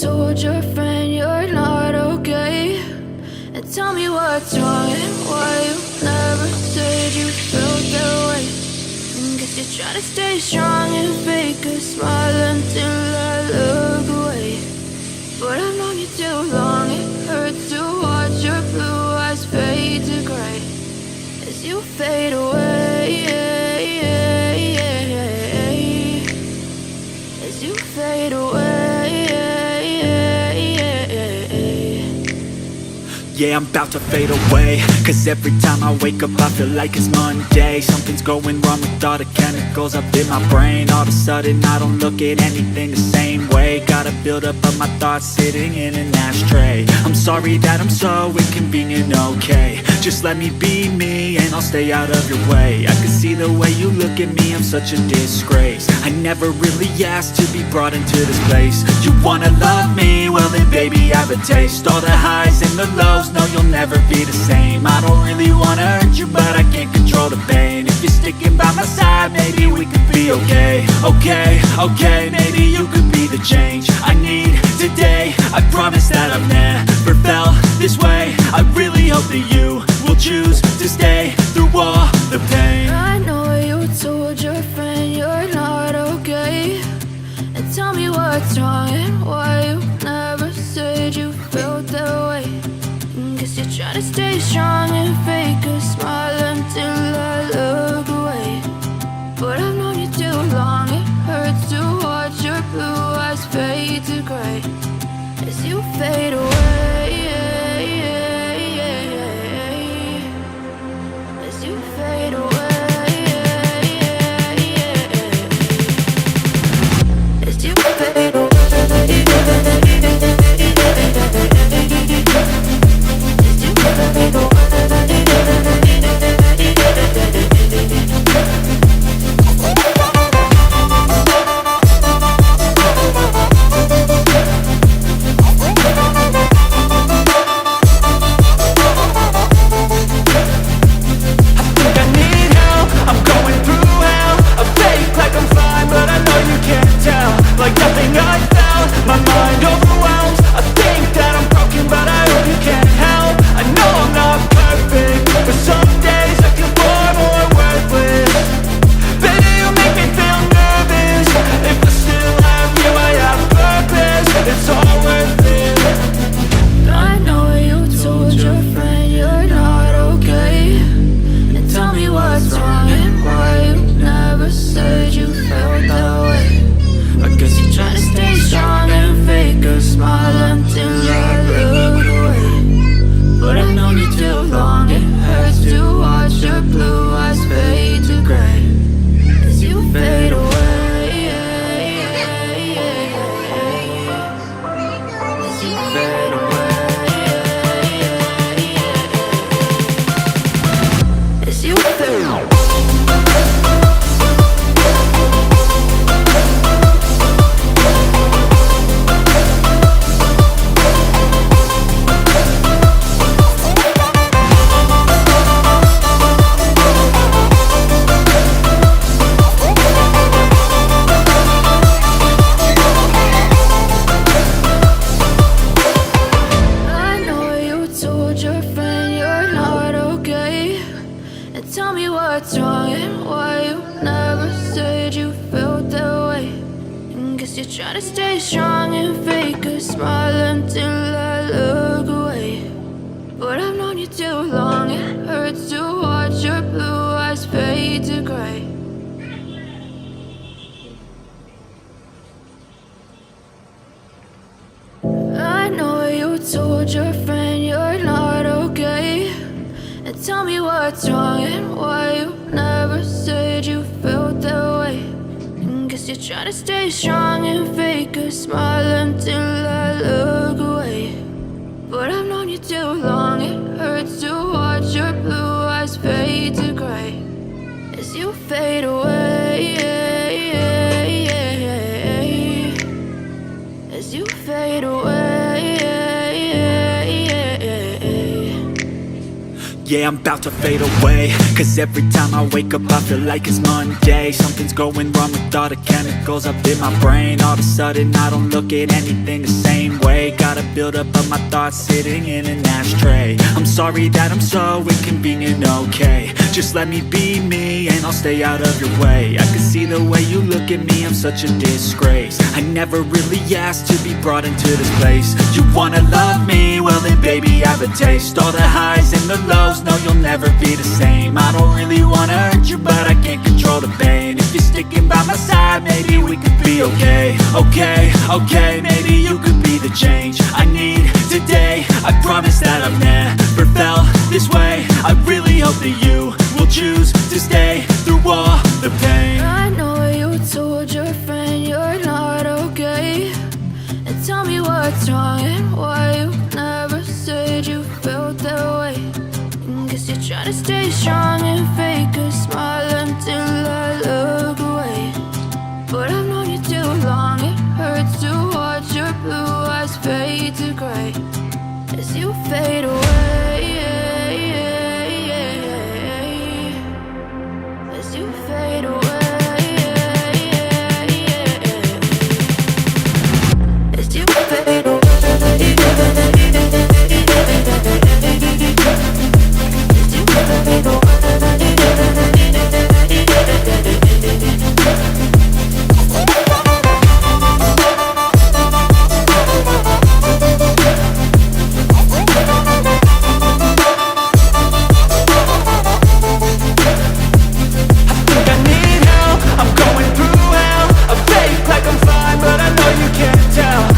told your friend you're not okay? And tell me what's wrong and why you never said you felt that way. Guess you're trying to stay strong and fake a smile until I look away. But I've known you too long, it hurts to watch your blue eyes fade to gray as you fade away, as you fade away. Yeah, I'm about to fade away, cause every time I wake up I feel like it's Monday. Something's going wrong with all the chemicals up in my brain. All of a sudden I don't look at anything the same way. Got a buildup of my thoughts sitting in an ashtray. I'm sorry that I'm so inconvenient, okay? Just let me be me and I'll stay out of your way. I can see the way you look at me, I'm such a disgrace. I never really asked to be brought into this place. You wanna love me? Well then baby I have a taste. All the highs and the lows, no you'll never be the same. I don't really wanna hurt you but I can't control the pain. If you're sticking by my side maybe we could be okay. Okay, maybe you could be the change I need today. I promise that I've never felt this way. I really hope that you will choose to stay through all the pain. I know you told your friend you're not okay. And tell me what's wrong and why you never said you felt that way. Guess you're trying to stay strong and fake a smile until I look away. But I've known you too long, it hurts to watch your blue eyes fade to gray as you fade away, as you fade away, as you fade away. Trying to stay strong and fake a smile until I look away. But I've known you too long, it hurts to watch your blue eyes fade to gray. I know you told your friend you're not okay. And tell me what's wrong and why you never said you felt that way. Guess you're trying to stay strong and fake a smile until I look away. But I've known you too long, it hurts to watch your blue eyes fade to gray as you fade away, as you fade away. yeah, I'm about to fade away. Cause every time I wake up I feel like it's Monday. Something's going wrong with all the chemicals up in my brain. All of a sudden I don't look at anything the same way. Gotta build up of my thoughts sitting in an ashtray. I'm sorry that I'm so inconvenient, okay. Just let me be me and I'll stay out of your way. I can see the way you look at me, I'm such a disgrace. I never really asked to be brought into this place. You wanna love me? Well then baby I have a taste. All the highs and the lows, no you'll never be the same. I don't really wanna hurt you but I can't control the pain. If you're sticking by my side maybe we could be okay. Okay, maybe you could be the change I need today. I promise that I've never felt this way. I really hope that you will choose to stay through all the pain. I know you told your friend you're not okay, and tell me what's wrong and why you never said you felt that way. Guess you're trying to stay strong and fake a smile until I look away. But I've known you too long, it hurts to watch your blue eyes fade to gray as you fade away. As you fade away. As you fade away. As you fade away.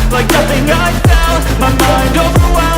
Like nothing I felt, my mind overwhelmed.